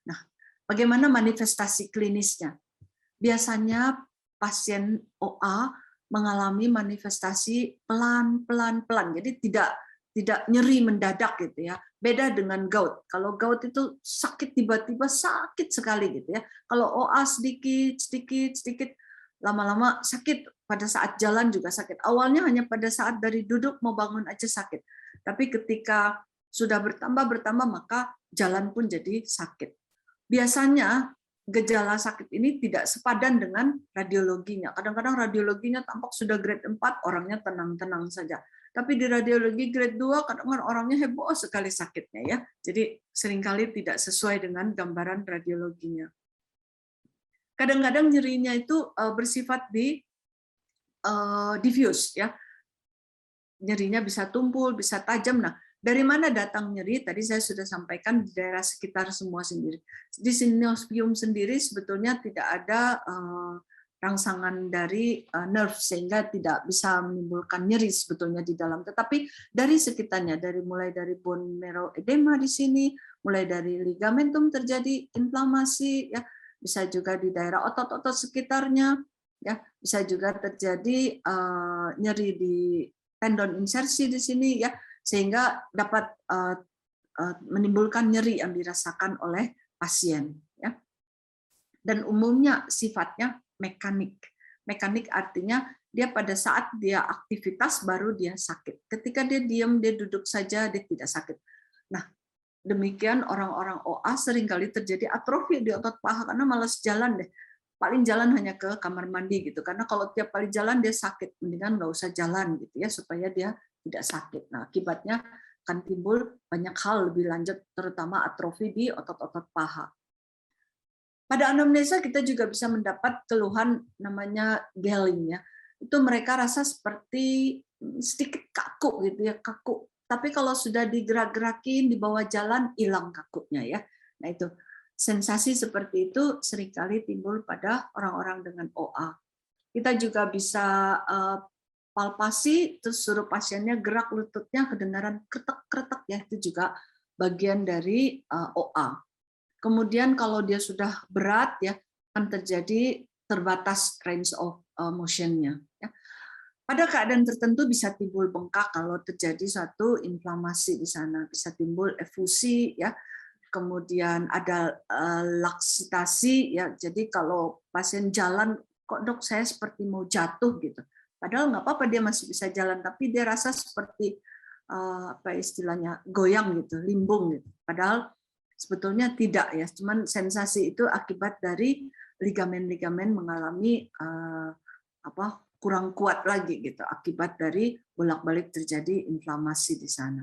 Nah, bagaimana manifestasi klinisnya? Biasanya pasien OA mengalami manifestasi pelan-pelan, jadi tidak nyeri mendadak gitu ya. Beda dengan gout. Kalau gout itu sakit tiba-tiba, sakit sekali gitu ya. Kalau OA sedikit, lama-lama sakit, pada saat jalan juga sakit. Awalnya hanya pada saat dari duduk mau bangun aja sakit. Tapi ketika sudah bertambah, maka jalan pun jadi sakit. Biasanya gejala sakit ini tidak sepadan dengan radiologinya. Kadang-kadang radiologinya tampak sudah grade 4, orangnya tenang-tenang saja. Tapi di radiologi grade 2, kadang-kadang orangnya heboh sekali sakitnya ya. Jadi seringkali tidak sesuai dengan gambaran radiologinya. Kadang-kadang nyerinya itu bersifat diffuse ya. Nyerinya bisa tumpul, bisa tajam. Nah, dari mana datang nyeri? Tadi saya sudah sampaikan di daerah sekitar semua sendiri. Di synovium sendiri sebetulnya tidak ada rangsangan dari nerve sehingga tidak bisa menimbulkan nyeri sebetulnya di dalam. Tetapi dari sekitarnya, mulai dari bone marrow edema di sini, mulai dari ligamentum terjadi inflamasi, ya bisa juga di daerah otot-otot sekitarnya, ya bisa juga terjadi nyeri di tendon insersi di sini ya, sehingga dapat menimbulkan nyeri yang dirasakan oleh pasien ya. Dan umumnya sifatnya mekanik. Mekanik artinya dia pada saat dia aktivitas baru dia sakit. Ketika dia diam, dia duduk saja, dia tidak sakit. Nah, demikian orang-orang OA seringkali terjadi atrofi di otot paha karena malas jalan deh. Paling jalan hanya ke kamar mandi gitu. Karena kalau tiap kali jalan dia sakit, mendingan nggak usah jalan gitu ya supaya dia tidak sakit. Nah, akibatnya akan timbul banyak hal lebih lanjut, terutama atrofi di otot-otot paha. Pada anamnesa kita juga bisa mendapat keluhan namanya gelling ya. Itu mereka rasa seperti sedikit kaku gitu ya, kaku. Tapi kalau sudah digerak-gerakin, dibawa jalan, hilang kakunya ya. Nah itu sensasi seperti itu seringkali timbul pada orang-orang dengan OA. Kita juga bisa palpasi, terus suruh pasiennya gerak lututnya, kedengaran kretek-kretek ya, itu juga bagian dari OA. Kemudian kalau dia sudah berat ya akan terjadi terbatas range of motion-nya. Ya. Pada keadaan tertentu bisa timbul bengkak kalau terjadi suatu inflamasi di sana, bisa timbul efusi ya. Kemudian ada laksitasi ya. Jadi kalau pasien jalan, kok dok saya seperti mau jatuh gitu. Padahal nggak apa-apa dia masih bisa jalan, tapi dia rasa seperti apa istilahnya goyang gitu, limbung gitu. Padahal sebetulnya tidak ya, cuman sensasi itu akibat dari ligamen-ligamen mengalami kurang kuat lagi gitu akibat dari bolak-balik terjadi inflamasi di sana.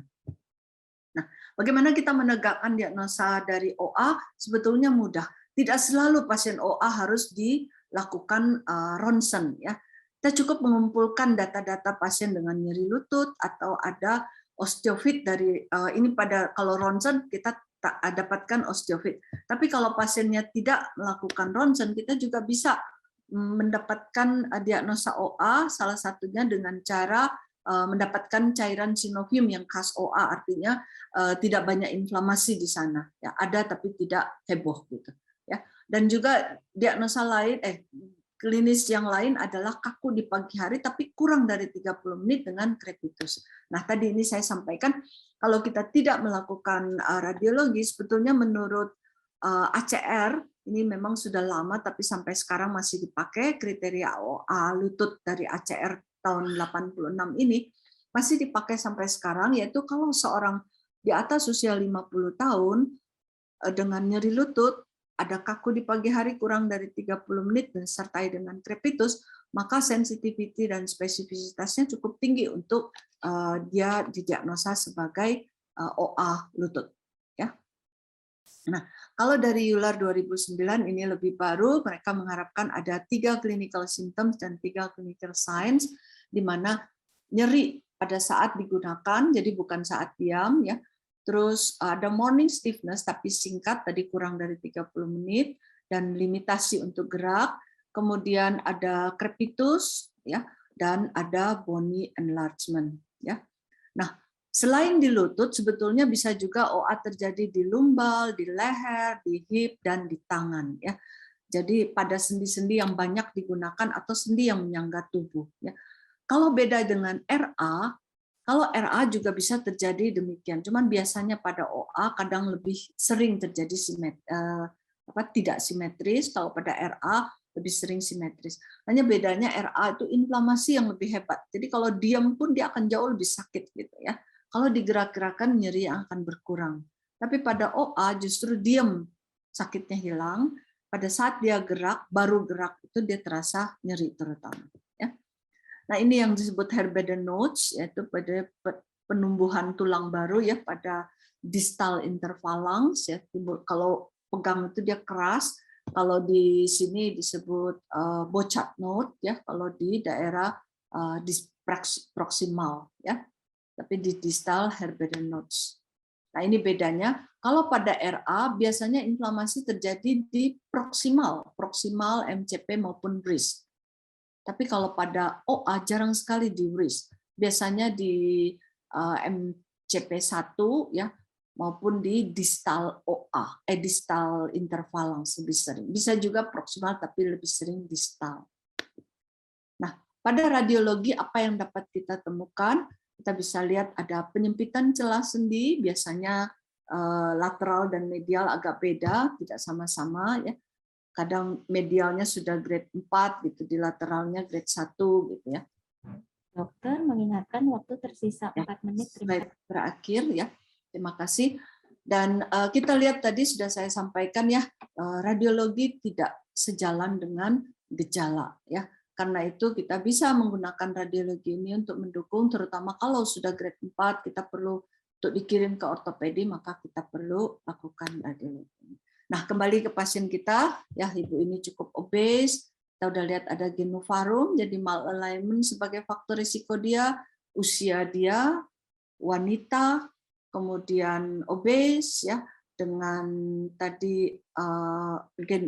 Nah, bagaimana kita menegakkan diagnosa dari OA? Sebetulnya mudah. Tidak selalu pasien OA harus dilakukan ronsen ya. Kita cukup mengumpulkan data-data pasien dengan nyeri lutut atau ada osteofit dari ini pada kalau ronsen kita dapatkan osteofit. Tapi kalau pasiennya tidak melakukan ronsen, kita juga bisa mendapatkan diagnosa OA salah satunya dengan cara mendapatkan cairan synovium yang khas OA, artinya tidak banyak inflamasi di sana. Ya, ada tapi tidak heboh gitu. Ya. Dan juga diagnosa lain, klinis yang lain adalah kaku di pagi hari tapi kurang dari 30 menit dengan crepitus. Nah, tadi ini saya sampaikan kalau kita tidak melakukan radiologi, sebetulnya menurut ACR ini memang sudah lama tapi sampai sekarang masih dipakai kriteria OA lutut dari ACR tahun 86 ini masih dipakai sampai sekarang, yaitu kalau seorang di atas usia 50 tahun dengan nyeri lutut, ada kaku di pagi hari kurang dari 30 menit dan disertai dengan crepitus, maka sensitivity dan spesifisitasnya cukup tinggi untuk dia didiagnosa sebagai OA lutut. Ya. Nah, kalau dari EULAR 2009 ini lebih baru, mereka mengharapkan ada 3 clinical symptoms dan 3 clinical signs, di mana nyeri pada saat digunakan, jadi bukan saat diam, ya. Terus ada morning stiffness tapi singkat, tadi kurang dari 30 menit, dan limitasi untuk gerak. Kemudian ada crepitus, ya, dan ada bony enlargement, ya. Nah, Selain di lutut, sebetulnya bisa juga OA terjadi di lumbal, di leher, di hip, dan di tangan. Ya. Jadi pada sendi-sendi yang banyak digunakan atau sendi yang menyangga tubuh. Ya. Kalau beda dengan RA, kalau RA juga bisa terjadi demikian. Cuman biasanya pada OA kadang lebih sering terjadi tidak simetris. Kalau pada RA lebih sering simetris. Hanya bedanya RA itu inflamasi yang lebih hebat. Jadi kalau diam pun dia akan jauh lebih sakit gitu ya. Kalau digerak-gerakan nyeri akan berkurang. Tapi pada OA justru diam sakitnya hilang. Pada saat dia gerak, baru gerak itu dia terasa nyeri terutama. Ya. Nah ini yang disebut Herbeden Notch, yaitu pada penumbuhan tulang baru ya pada distal interphalanx. Ya. Kalau pegang itu dia keras. Kalau di sini disebut Bochat node ya. Kalau di daerah proximal ya. Tapi di distal Herbeden Notch. Nah, ini bedanya. Kalau pada RA biasanya inflamasi terjadi di proksimal MCP maupun wrist. Tapi kalau pada OA jarang sekali di wrist. Biasanya di MCP1 ya maupun di distal OA, distal interphalanx lebih sering. Bisa juga proksimal tapi lebih sering distal. Nah, pada radiologi apa yang dapat kita temukan? Kita bisa lihat ada penyempitan celah sendi, biasanya lateral dan medial agak beda, tidak sama-sama ya. Kadang medialnya sudah grade 4 gitu, di lateralnya grade 1 gitu ya. Dokter mengingatkan waktu tersisa 4 menit. Berakhir ya. Terima kasih. Dan kita lihat tadi sudah saya sampaikan ya, radiologi tidak sejalan dengan gejala ya. Karena itu kita bisa menggunakan radiologi ini untuk mendukung, terutama kalau sudah grade 4 kita perlu untuk dikirim ke ortopedi, maka kita perlu lakukan radiologi. Nah, kembali ke pasien kita, ya ibu ini cukup obes, kita udah lihat ada genovarum, jadi malalignment sebagai faktor risiko dia, usia dia, wanita, kemudian obes, ya dengan tadi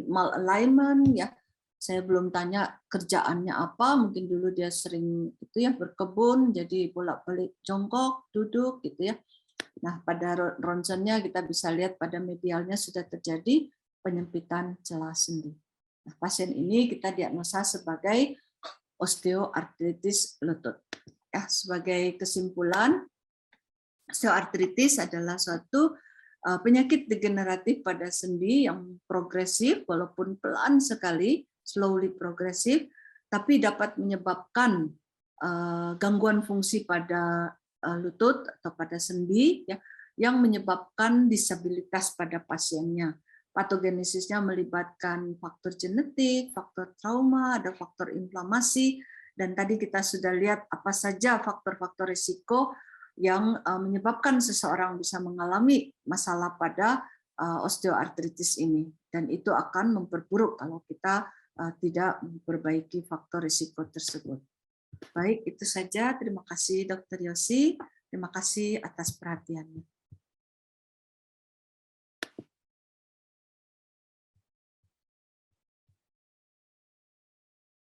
malalignment, ya. Saya belum tanya kerjaannya apa, mungkin dulu dia sering itu ya berkebun, jadi bolak-balik jongkok, duduk gitu ya. Nah, pada ronsennya kita bisa lihat pada medialnya sudah terjadi penyempitan celah sendi. Nah, pasien ini kita diagnosa sebagai osteoartritis lutut. Ya, sebagai kesimpulan, osteoartritis adalah suatu penyakit degeneratif pada sendi yang progresif, walaupun pelan sekali, slowly progresif, tapi dapat menyebabkan gangguan fungsi pada lutut atau pada sendi ya, yang menyebabkan disabilitas pada pasiennya. Patogenesisnya melibatkan faktor genetik, faktor trauma, ada faktor inflamasi, dan tadi kita sudah lihat apa saja faktor-faktor risiko yang menyebabkan seseorang bisa mengalami masalah pada osteoartritis ini, dan itu akan memperburuk kalau kita tidak memperbaiki faktor risiko tersebut. Baik, itu saja. Terima kasih Dr. Yosi. Terima kasih atas perhatiannya.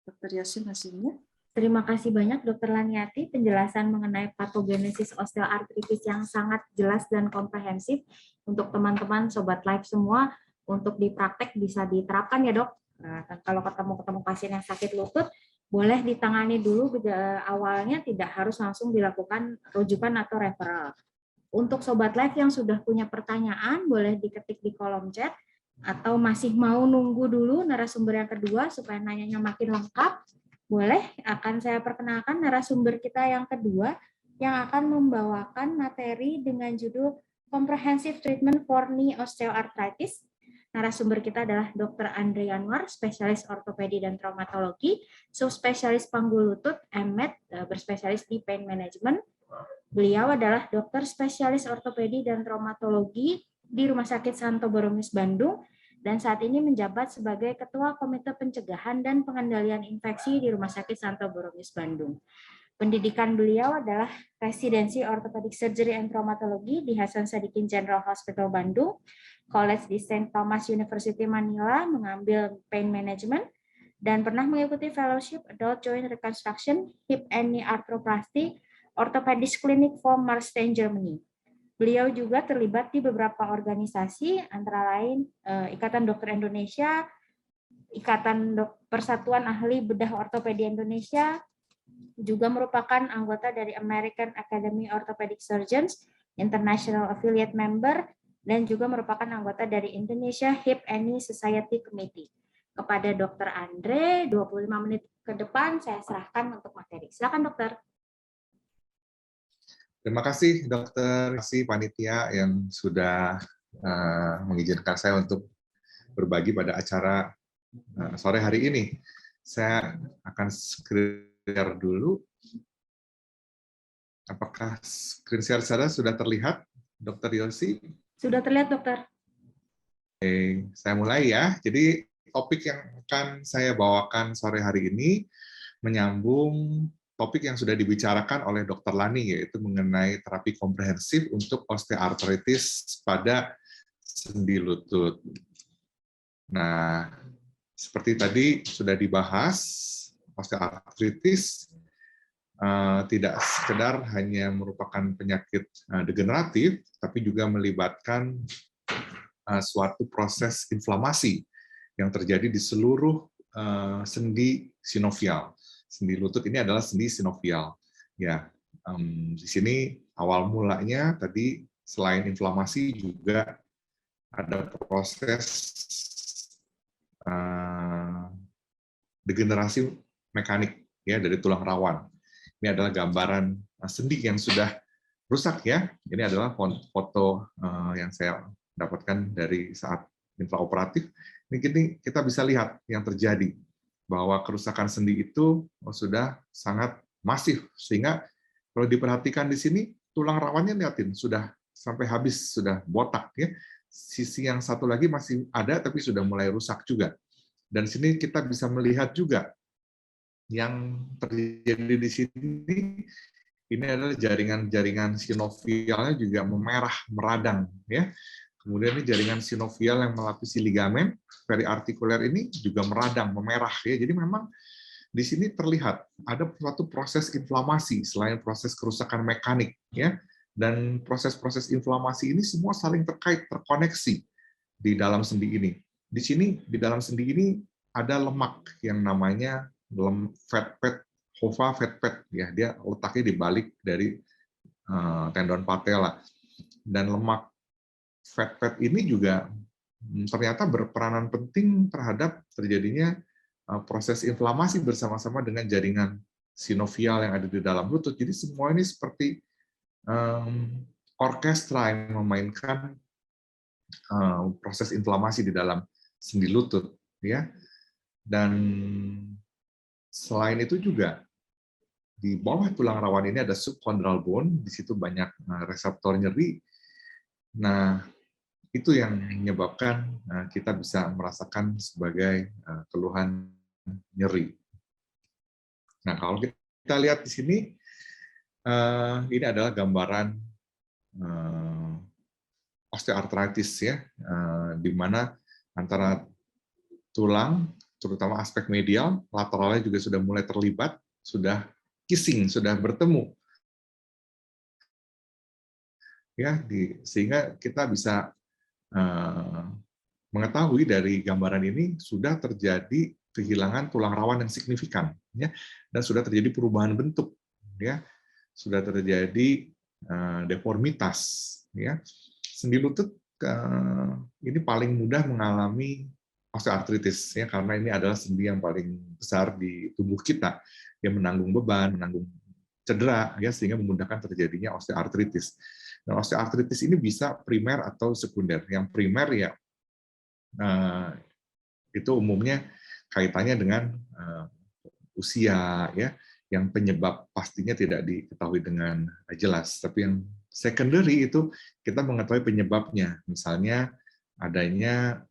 Dr. Yosi masih ingat? Terima kasih banyak Dr. Laniati, penjelasan mengenai patogenesis osteoartritis yang sangat jelas dan komprehensif untuk teman-teman Sobat Live semua. Untuk di praktek bisa diterapkan ya dok. Nah, kalau ketemu pasien yang sakit lutut, boleh ditangani dulu awalnya, tidak harus langsung dilakukan rujukan atau referral. Untuk Sobat Live yang sudah punya pertanyaan, boleh diketik di kolom chat, atau masih mau nunggu dulu narasumber yang kedua supaya nanyanya makin lengkap, boleh, akan saya perkenalkan narasumber kita yang kedua yang akan membawakan materi dengan judul Comprehensive Treatment for Knee Osteoarthritis. Narasumber kita adalah Dr. Andre Yanwar, spesialis ortopedi dan traumatologi, subspesialis panggul lutut, MMed, berspesialis di pain management. Beliau adalah dokter spesialis ortopedi dan traumatologi di Rumah Sakit Santo Borromeus Bandung, dan saat ini menjabat sebagai Ketua Komite Pencegahan dan Pengendalian Infeksi di Rumah Sakit Santo Borromeus Bandung. Pendidikan beliau adalah Residensi Orthopedic Surgery and Traumatology di Hasan Sadikin General Hospital Bandung, College di St. Thomas University Manila, mengambil Pain Management, dan pernah mengikuti Fellowship Adult Joint Reconstruction, Hip and Knee Arthroplasty, Orthopedic Clinic for Marstein, Germany. Beliau juga terlibat di beberapa organisasi, antara lain Ikatan Dokter Indonesia, Persatuan Ahli Bedah Ortopedi Indonesia, juga merupakan anggota dari American Academy Orthopedic Surgeons, International Affiliate Member, dan juga merupakan anggota dari Indonesia Hip and Knee Society Committee. Kepada Dr. Andre, 25 menit ke depan saya serahkan untuk materi. Silakan dokter. Terima kasih dokter, terima kasih panitia yang sudah mengizinkan saya untuk berbagi pada acara sore hari ini. Saya akan share dulu. Apakah screen share saya sudah terlihat, Dr. Yosi? Sudah terlihat, dokter. Oke, saya mulai ya. Jadi topik yang akan saya bawakan sore hari ini menyambung topik yang sudah dibicarakan oleh Dr. Lani, yaitu mengenai terapi komprehensif untuk osteoartritis pada sendi lutut. Nah, seperti tadi sudah dibahas, osteoartritis tidak sekedar hanya merupakan penyakit degeneratif, tapi juga melibatkan suatu proses inflamasi yang terjadi di seluruh sendi sinovial. Sendi lutut ini adalah sendi sinovial. Ya, di sini awal mulanya tadi selain inflamasi juga ada proses degenerasi mekanik ya dari tulang rawan. Ini adalah gambaran sendi yang sudah rusak ya. Ini adalah foto yang saya dapatkan dari saat intraoperatif. Ini kita bisa lihat yang terjadi bahwa kerusakan sendi itu sudah sangat masif, sehingga kalau diperhatikan di sini tulang rawannya lihatin sudah sampai habis, sudah botak ya. Sisi yang satu lagi masih ada tapi sudah mulai rusak juga. Dan sini kita bisa melihat juga yang terjadi di sini, ini adalah jaringan-jaringan sinovialnya juga memerah, meradang ya. Kemudian ini jaringan sinovial yang melapisi ligamen periartikuler ini juga meradang, memerah ya. Jadi memang di sini terlihat ada suatu proses inflamasi selain proses kerusakan mekanik ya. Dan proses-proses inflamasi ini semua saling terkait, terkoneksi di dalam sendi ini. Di sini di dalam sendi ini ada lemak yang namanya fat pad, hova fat pad ya, dia letaknya di balik dari tendon patella. Dan lemak fat pad ini juga ternyata berperanan penting terhadap terjadinya proses inflamasi bersama-sama dengan jaringan sinovial yang ada di dalam lutut. Jadi semua ini seperti orkestra yang memainkan proses inflamasi di dalam sendi lutut ya. Dan selain itu juga di bawah tulang rawan ini ada subchondral bone, di situ banyak reseptor nyeri. Nah, itu yang menyebabkan kita bisa merasakan sebagai keluhan nyeri. Nah, kalau kita lihat di sini, ini adalah gambaran osteoartritis ya, di mana antara tulang, terutama aspek medial, lateralnya juga sudah mulai terlibat, sudah kissing, sudah bertemu. Ya, sehingga kita bisa mengetahui dari gambaran ini sudah terjadi kehilangan tulang rawan yang signifikan, ya, dan sudah terjadi perubahan bentuk, ya, sudah terjadi deformitas, ya. Sendi lutut ini paling mudah mengalami osteoartritis, ya, karena ini adalah sendi yang paling besar di tubuh kita, yang menanggung beban, menanggung cedera, ya, sehingga memudahkan terjadinya osteoartritis. Nah, osteoartritis ini bisa primer atau sekunder. Yang primer ya itu umumnya kaitannya dengan usia, ya, yang penyebab pastinya tidak diketahui dengan jelas. Tapi yang secondary itu kita mengetahui penyebabnya, misalnya adanya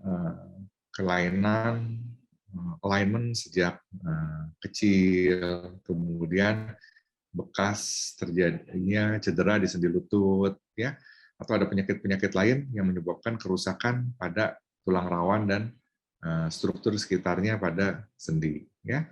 kelainan alignment sejak kecil, kemudian bekas terjadinya cedera di sendi lutut, ya, atau ada penyakit-penyakit lain yang menyebabkan kerusakan pada tulang rawan dan struktur sekitarnya pada sendi, ya.